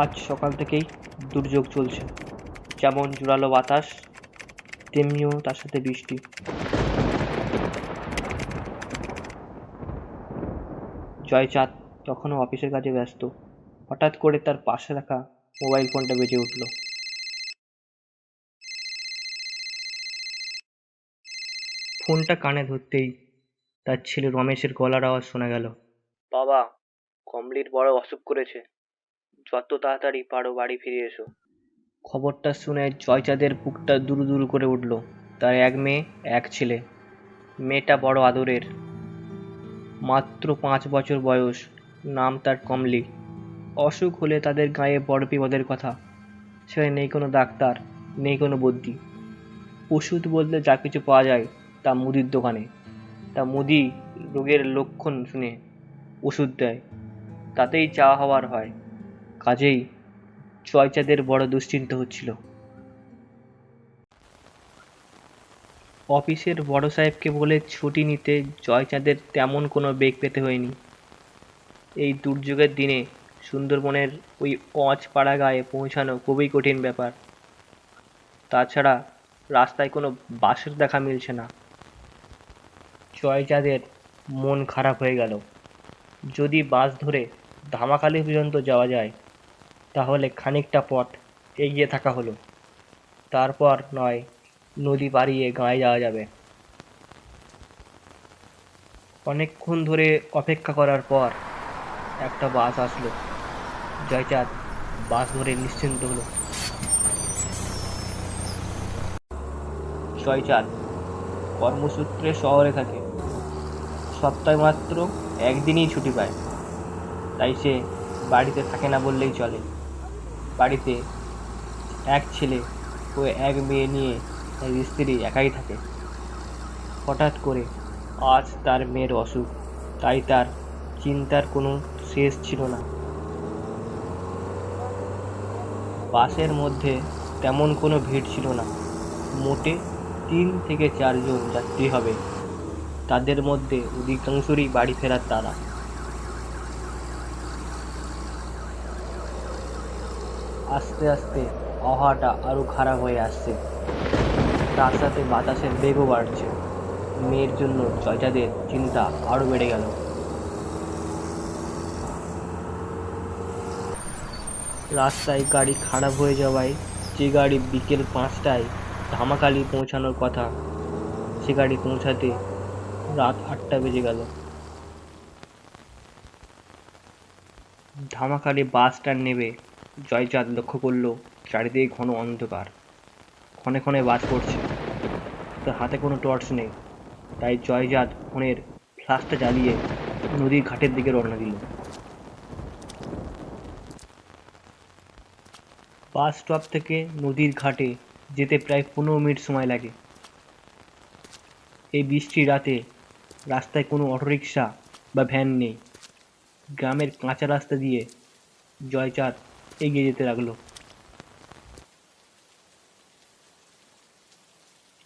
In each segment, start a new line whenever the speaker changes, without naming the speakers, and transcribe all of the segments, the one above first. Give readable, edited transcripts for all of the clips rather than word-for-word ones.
আজ সকাল থেকেই দুর্যোগ চলছে। যেমন জোরালো বাতাস, তেমনিও তার সাথে বৃষ্টি। জয়চাঁদ তখনও অফিসের কাজে ব্যস্ত। হঠাৎ করে তার পাশে রাখা মোবাইল ফোনটা বেজে উঠল। ফোনটা কানে ধরতেই তার ছেলে রমেশের গলার আওয়াজ শোনা গেল। বাবা, কমলির বড় অসুখ করেছে, যত তাড়াতাড়ি পারো বাড়ি ফিরে এসো। খবরটা শুনে জয়চাঁদের বুকটা দুরু দুরু করে উঠল। তার এক মেয়ে, এক ছেলে। মেয়েটা বড় আদরের, মাত্র 5 বছর বয়স। নাম তার কমলি। অসুখ হলে তাদের গায়ে বড় বিপদের কথা। সেখানে নেই কোনো ডাক্তার, নেই কোনো বুদ্ধি। ওষুধ বলতে যা কিছু পাওয়া যায় তা মুদির দোকানে। তা মুদি রোগের লক্ষণ শুনে ওষুধ দেয়, তাতেই চাওয়া হওয়ার হয়। কাজেই জয়চাঁদের বড় দুশ্চিন্তা হচ্ছিল। অফিসের বড় সাহেবকে বলে ছুটি নিতে জয়চাঁদের তেমন কোনো বেগ পেতে হয়নি। এই দুর্যোগের দিনে সুন্দরবনের ওই অঁচপাড়া গাঁয়ে পৌঁছানো খুবই কঠিন ব্যাপার। তাছাড়া রাস্তায় কোনো বাসের দেখা মিলছে না। জয়চাঁদের মন খারাপ হয়ে গেল। যদি বাস ধরে ধামাখালি পর্যন্ত যাওয়া যায় তাহলে খানিকটা পথ এগিয়ে থাকা হলো। তারপর নয় নদী পাড়িয়ে গাঁয়ে যাওয়া যাবে। অনেকক্ষণ ধরে অপেক্ষা করার পর একটা বাস আসলো। জয়চাঁদ বাস ধরে নিশ্চিন্ত হলো। জয়চাঁদ কর্মসূত্রে শহরে থাকে। সপ্তাহে মাত্র একদিনই ছুটি পায়। তাই সে বাড়িতে থাকে না বললেই চলে। বাড়িতে এক ছেলে ও এক মেয়ে নিয়ে তার স্ত্রী একাই থাকে। হঠাৎ করে আজ তার মেয়ের অসুখ, তাই তার চিন্তার কোনো শেষ ছিল না। বাসের মধ্যে তেমন কোনো ভিড় ছিল না। মোটে 3 থেকে 4 জন যাত্রী হবে। তাদের মধ্যে অধিকাংশরই বাড়ি ফেরার তাড়া। আস্তে আস্তে আবহাওয়াটা আরো খারাপ হয়ে আসছে। তার সাথে বাতাসের বেগও বাড়ছে। মেয়ের জন্য জয়চাঁদের চিন্তা আরো বেড়ে গেল। রাস্তায় গাড়ি খারাপ হয়ে যাওয়ায় যে গাড়ি বিকেল 5টায় ধামাখালি পৌঁছানোর কথা, সে গাড়ি পৌঁছাতে রাত 8টা বেজে গেল। ধামাখালি বাস স্ট্যান্ড নেমে জয়চাঁদ লক্ষ্য করল চারিদিকে ঘন অন্ধকার। ক্ষণে ক্ষণে বাজ পড়ছে। তার হাতে কোনো টর্চ নেই। তাই জয়চাঁদ ফোনের ফ্ল্যাশটা জ্বালিয়ে নদীর ঘাটের দিকে রওনা দিল। বাস স্টপ থেকে নদীর ঘাটে যেতে প্রায় 15 মিনিট সময় লাগে। এই বৃষ্টির রাতে রাস্তায় কোনো অটোরিকশা বা ভ্যান নেই। গ্রামের কাঁচা রাস্তা দিয়ে জয়চাঁদ এগিয়ে যেতে লাগলো।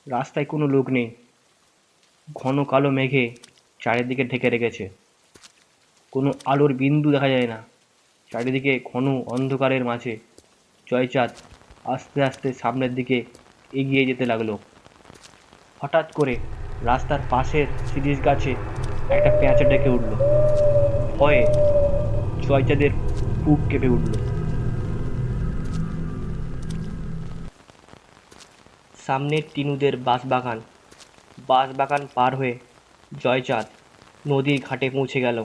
রাস্তায় কোনো লোক নেই। ঘন কালো মেঘে চারিদিকে ঢেকে রেখেছে। কোনো আলোর বিন্দু দেখা যায় না। চারিদিকে ঘন অন্ধকারের মাঝে জয়চাঁদ আস্তে আস্তে সামনের দিকে এগিয়ে যেতে লাগলো। হঠাৎ করে রাস্তার পাশের শিরীষ গাছে একটা পেঁচা ডেকে উঠল। ভয়ে জয়চাঁদের বুক কেঁপে উঠল। সামনে টিনুদের বাঁশবাগান। বাঁশবাগান পার হয়ে জয়চাঁদ নদীর ঘাটে পৌঁছে গেল।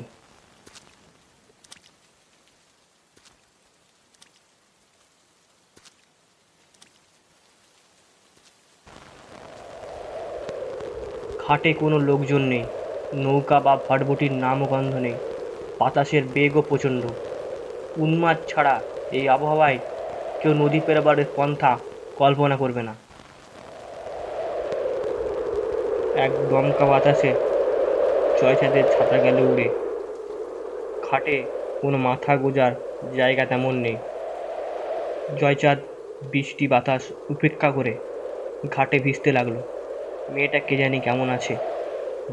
ঘাটে কোনো লোকজন নেই। নৌকা বা ভটভটির নামও গন্ধ নেই। বাতাসের বেগও প্রচণ্ড। উন্মাদ ছাড়া এই আবহাওয়ায় কেউ নদী পেরোবার পন্থা কল্পনা করবে না। এক দমকা বাতাসে জয়চাঁদের ছাতা গেল উড়ে। ঘাটে কোনো মাথা গোঁজার জায়গা তেমন নেই। জয়চাঁদ বৃষ্টি বাতাস উপেক্ষা করে ঘাটে ভিজতে লাগলো। মেয়েটা কে জানি কেমন আছে,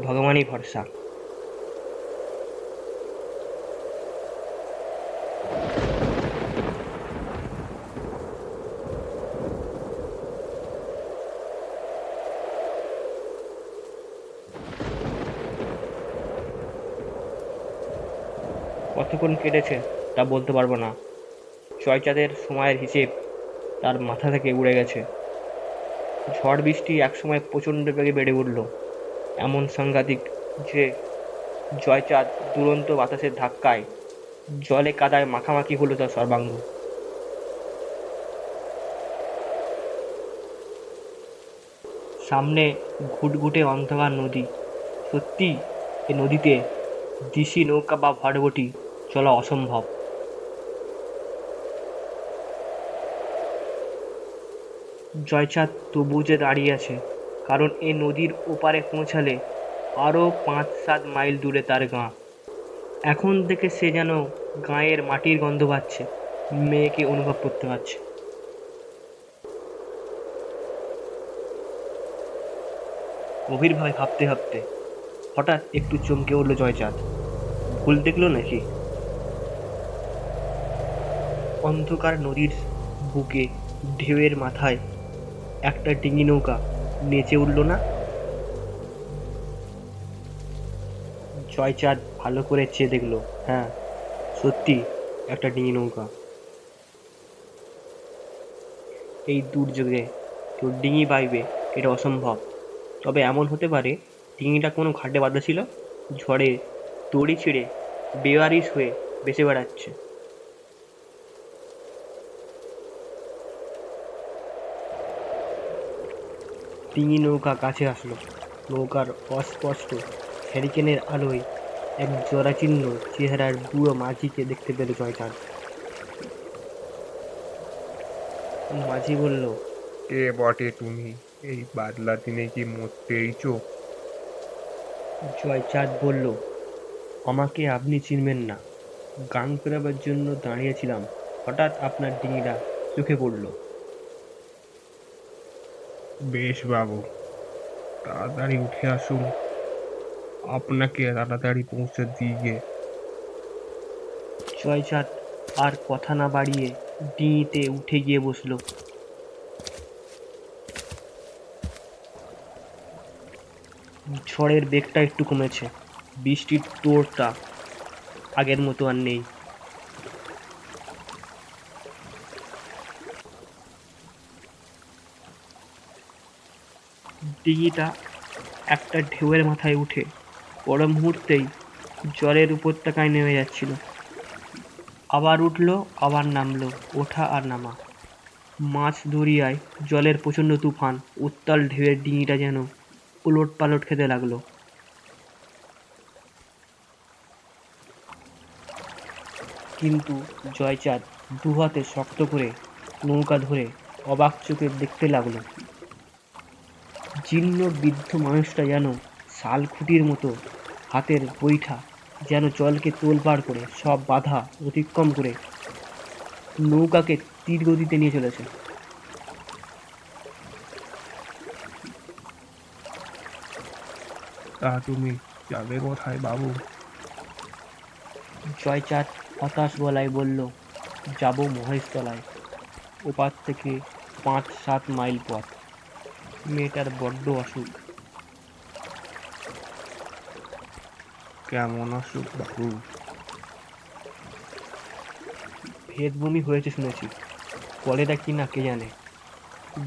ভগবানই ভরসা। কতক্ষণ কেটেছে তা বলতে পারবো না। জয়চাঁদের সময়ের হিসেব তার মাথা থেকে উড়ে গেছে। ঝড় বৃষ্টি একসময় প্রচণ্ড বেগে বেড়ে উঠল, এমন সাংঘাতিক যে জয়চাঁদ দুরন্ত বাতাসের ধাক্কায় জলে কাদায় মাখামাখি হলো তার সর্বাঙ্গ। সামনে ঘুটঘুটে অন্ধকার নদী। সত্যি এ নদীতে দিশি নৌকা বা ভটভটি চলা অসম্ভব। জয়চাঁদ তবু যে দাঁড়িয়ে আছে, কারণ এ নদীর ওপারে পৌঁছালে আরও ৫-৭ মাইল দূরে তার গাঁ। এখন থেকে সে যেন গাঁয়ের মাটির গন্ধ পাচ্ছে, মেয়েকে অনুভব করতে পারছে। গভীরভাবে ভাবতে ভাবতে হঠাৎ একটু চমকে উঠল জয়চাঁদ। ভুল দেখল নাকি? অন্ধকার নদীর বুকে ঢেউয়ের মাথায় একটা ডিঙি নৌকা নেচে উঠল না? জয়চাঁদ ভালো করে চেয়ে দেখল, হ্যাঁ, সত্যি একটা ডিঙি নৌকা। এই দুর্যোগে কেউ ডিঙি বাইবে এটা অসম্ভব। তবে এমন হতে পারে ডিঙিটা কোনো ঘাটে বাঁধা ছিল, ঝড়ে দড়ি ছিঁড়ে বেওয়ারিশ হয়ে ভেসে বেড়াচ্ছে। ডিঙি নৌকা কাছে আসলো। নৌকার অস্পষ্ট হ্যারিকেনের আলোয় এক জরাচীর্ণ চেহারার বুড়ো মাঝিকে দেখতে পেল জয়চাঁদ। মাঝি বলল,
কে বটে তুমি? এই বাদলা দিনে কি মরতে এইছো?
জয়চাঁদ বলল, আমাকে আপনি চিনবেন না। গান ফেরাবার জন্য দাঁড়িয়েছিলাম, হঠাৎ আপনার ডিঙিটা চোখে পড়ল।
বেশ বাবু, তাড়াতাড়ি উঠে আসুন, আপনাকে তাড়াতাড়ি পৌঁছে দিয়ে।
জয়চাঁদ আর কথা না বাড়িয়ে ডিঙিতে উঠে গিয়ে বসল। ঝড়ের বেগটা একটু কমেছে, বৃষ্টির তোড়টা আগের মতো আর নেই। ডিঙিটা একটা ঢেউয়ের মাথায় উঠে পর মুহূর্তেই জলের উপত্যকায় নেমে যাচ্ছিল। আবার উঠল, আবার নামলো, ওঠা আর নামা। মাঝ দরিয়ায় জলের প্রচণ্ড তুফান, উত্তাল ঢেউয়ের ডিঙিটা যেন উলট পালট খেতে লাগলো। কিন্তু জয়চাঁদ দুহাতে শক্ত করে নৌকা ধরে অবাক চোখে দেখতে লাগলো। জীর্ণ বৃদ্ধ মানুষটা যেন শালখুঁটির মতো, হাতের বৈঠা যেন জলকে তোলপাড় করে সব বাধা অতিক্রম করে নৌকাকে তীর গতিতে নিয়ে চলেছে।
তা তুমি যাবে কোথায় বাবু?
জয়চাঁদ হতাশ গলায় বলল, যাব মহেশতলায়। ওপার থেকে ৫-৭ মাইল পথ। মেয়েটার বড্ড অসুখ।
কেমন অসুখ বাবু?
ভেদ বমি হয়েছে শুনেছি, কলেরা কি না কে জানে।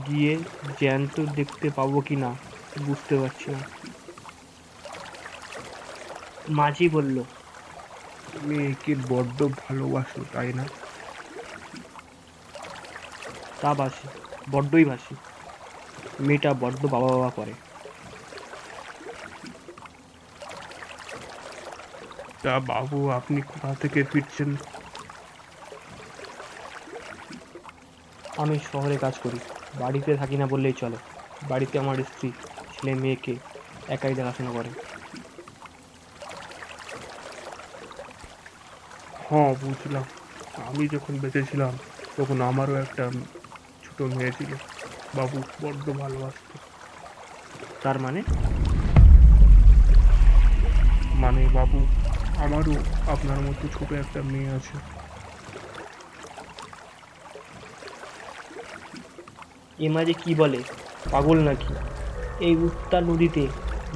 গিয়ে জ্যান্ত দেখতে পাবো কি না বুঝতে পারছি না। মাঝি বলল,
মেয়েকে বড্ড ভালোবাসো তাই না?
তা বাসি, বড্ডই বাসি। মেয়েটা বড্ড বাবা বাবা করে।
তা বাবু, আপনি কোথা থেকে ফিরছেন?
আমি শহরে কাজ করি, বাড়িতে থাকি না বললেই চলে। বাড়িতে আমার স্ত্রী, ছেলে মেয়েকে একাই দেখাশোনা করে।
হ্যাঁ, বুঝলাম। আমি যখন বেঁচে ছিলাম তখন আমারও একটা ছোট মেয়ে ছিল, বাবু বড্ড ভালোবাসতো।
তার মানে?
মানে বাবু, আমারও আপনার মতো ছোট একটা মেয়ে আছে।
এ মাঝে কি বলে, পাগল নাকি? এই উত্তাল নদীতে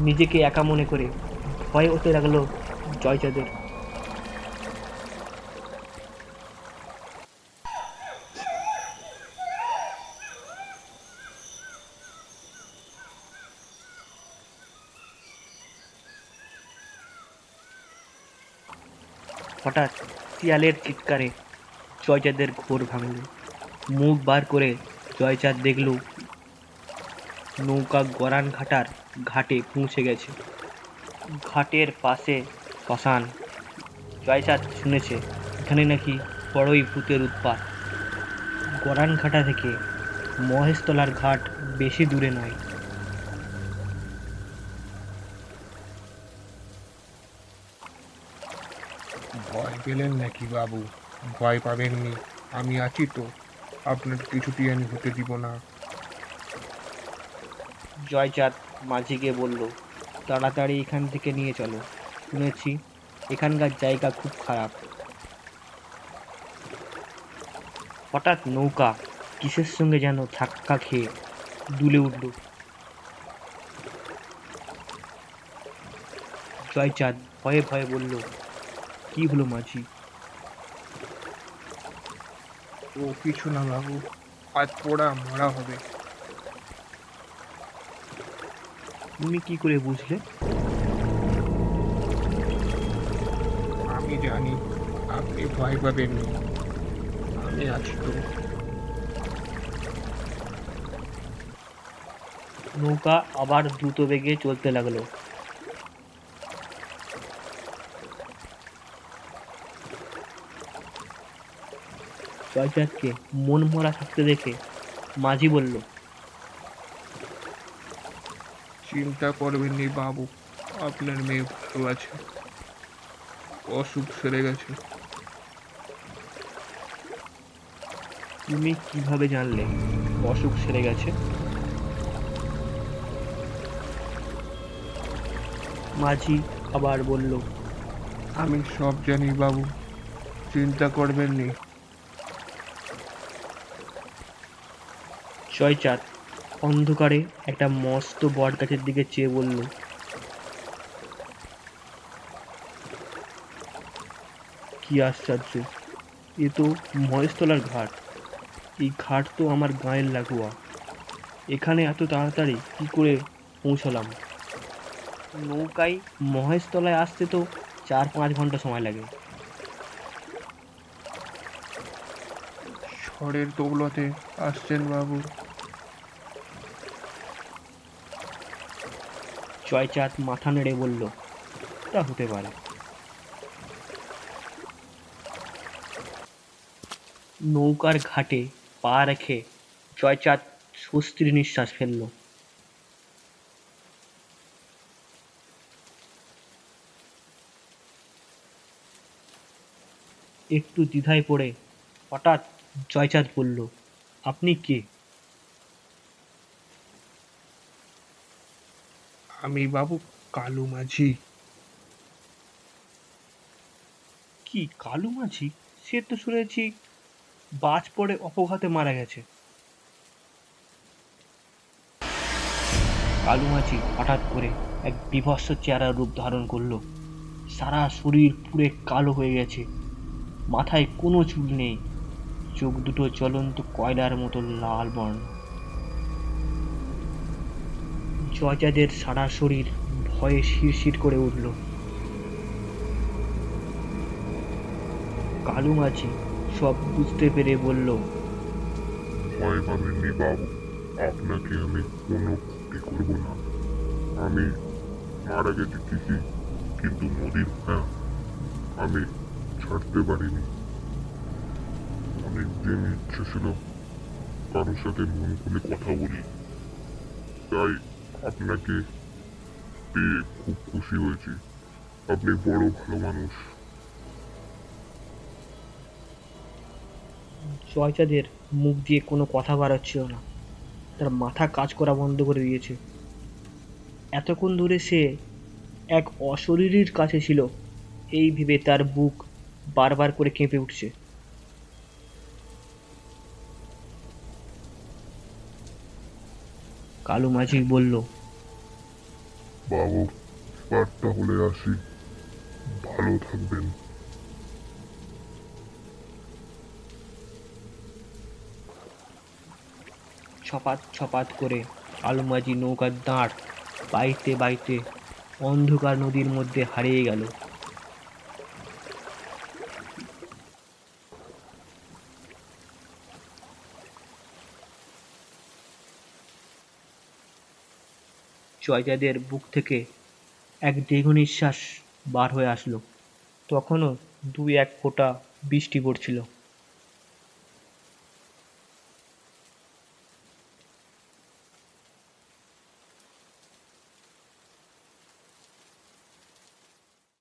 নিজেকে একা মনে করে ভয় হতে লাগলো জয়চাঁদের। হঠাৎ শিয়ালের চিৎকারে জয়চাঁদের ঘোর ভাঙল। মুখ বার করে জয়চাঁদ দেখল নৌকা গরান ঘাটার ঘাটে পৌঁছে গেছে। ঘাটের পাশে শ্মশান। জয়চাঁদ শুনেছে এখানে নাকি বড়ই ভূতের উৎপাত। গরান ঘাটা থেকে মহেশতলার ঘাট বেশি দূরে নয়।
ভয় পেলেন নাকি বাবু? ভয় পাবেননি, আমি আছি তো। আপনার কিছুতেই আমি হতে দিব না।
জয়চাঁদ মাঝিকে বলল, তাড়াতাড়ি এখান থেকে নিয়ে চলো, শুনেছি এখানকার জায়গা খুব খারাপ। হঠাৎ নৌকা কিসের সঙ্গে যেন ধাক্কা খেয়ে দুলে উঠল। জয়চাঁদ ভয়ে ভয়ে বলল, কি হলো মাঝি?
ও কিছু না বাবু, আজ পোড়া মরা হবে।
তুমি কি করে বুঝলে?
আমি জানি আপনি ভয় পাবেননি, আমি আছি তো।
নৌকা আবার দ্রুত বেগে চলতে লাগলো। জয়চাঁদকে মন মরা থাকতে দেখে মাঝি বলল,
চিন্তা করবেননি বাবু, আপনার মেয়ে ভালো আছে, অসুখ সেরে গেছে।
তুমি কিভাবে জানলে অসুখ সেরে গেছে? মাঝি আবার বলল,
আমি সব জানি বাবু, চিন্তা করবেননি।
জয়চাঁদ অন্ধকারে একটা মস্ত বট গাছের দিকে চেয়ে বলল, কি আশ্চর্য, এ তো মহেশতলার ঘাট। এই ঘাট তো আমার গাঁয়ের লাগোয়া। এখানে এত তাড়াতাড়ি কি করে পৌঁছলাম? নৌকায় মহেশতলায় আসতে তো 4-5 ঘন্টা সময় লাগে।
ঝড়ের দৌলতে আসছেন বাবু।
জয়চাঁদ মাথা নেড়ে বলল, তা হতে পারে। নৌকার ঘাটে পা রেখে জয়চাঁদ স্বস্তির নিঃশ্বাস ফেলল। একটু দ্বিধায় পড়ে হঠাৎ জয়চাঁদ বলল, আপনি কে?
আমি বাবু কালু মাঝি।
কি কালু মাঝি? সে তো শুনেছি বাজ পড়ে অপঘাতে মারা গেছে। কালু মাঝি হঠাৎ করে এক বীভৎস চেহারার রূপ ধারণ করলো। সারা শরীর পুড়ে কালো হয়ে গেছে, মাথায় কোনো চুল নেই, চোখ দুটো জ্বলন্ত কয়লার মতো লাল বর্ণ। জয়চাঁদের সারা শরীর ভয়ে শিরশির করে উঠল। কালু মাঝি সব বুঝতে পেরে বলল,
ভয় পাবেননি বাবু, আপনাকে আমি কোনো ক্ষতি করব না। আমি মারা গেছি ঠিকই, কিন্তু নদীর মায়া আমি ছাড়তে পারিনি। অনেকদিন ইচ্ছে ছিল কারোর সাথে মন খুলে কথা বলি, তাই আপনাকে পেয়ে খুব খুশি হয়েছি। আপনি বড় ভালো মানুষ।
জয়চাঁদের মুখ দিয়ে কোনো কথা বার হচ্ছিল না, তার মাথা কাজ করা বন্ধ করে দিয়েছে। এতক্ষণ ধরে সে এক অশরীরীর কাছে ছিল, এই ভেবে তার বুক বারবার করে কেঁপে উঠছে। কালু মাঝি বলল,
বাবু, এবার তাহলে আসি, ভালো থাকবেন।
ছপাত ছপাত করে কালু মাঝি নৌকার দাঁড় বাইতে বাইতে অন্ধকার নদীর মধ্যে হারিয়ে গেল। জয়চাঁদের বুক থেকে এক দীর্ঘ নিঃশ্বাস বার হয়ে আসলো। তখনও 2-1 ফোঁটা বৃষ্টি পড়ছিল।